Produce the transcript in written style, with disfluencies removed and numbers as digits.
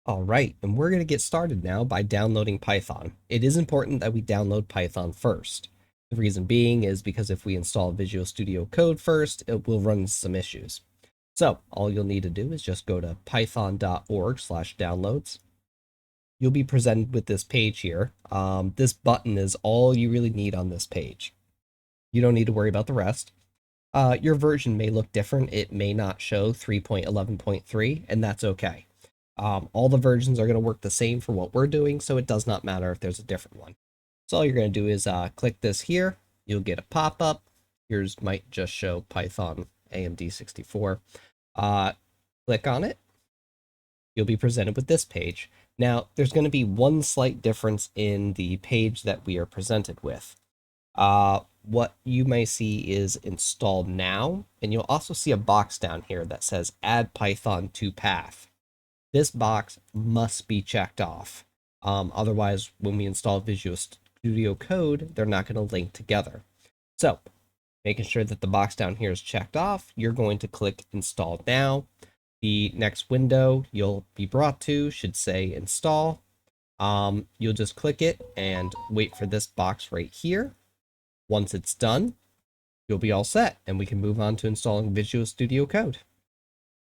All right, and we're going to get started now by downloading Python. It is important that we download Python first. The reason being is because if we install Visual Studio Code first, it will run into some issues. So all you'll need to do is just go to python.org/downloads. You'll be presented with this page here. This button is all you really need on this page. You don't need to worry about the rest. Your version may look different. It may not show 3.11.3, and that's okay. All the versions are going to work the same for what we're doing, so it does not matter if there's a different one. So all you're going to do is click this here. You'll get a pop-up. Yours might just show Python AMD64. Click on it. You'll be presented with this page. Now, there's going to be one slight difference in the page that we are presented with. What you may see is install now, and you'll also see a box down here that says add Python to path. This box must be checked off. Otherwise, when we install Visual Studio Code, they're not going to link together. So, making sure that the box down here is checked off, you're going to click Install Now. The next window you'll be brought to should say Install. You'll just click it and wait for this box right here. Once it's done, you'll be all set, and we can move on to installing Visual Studio Code.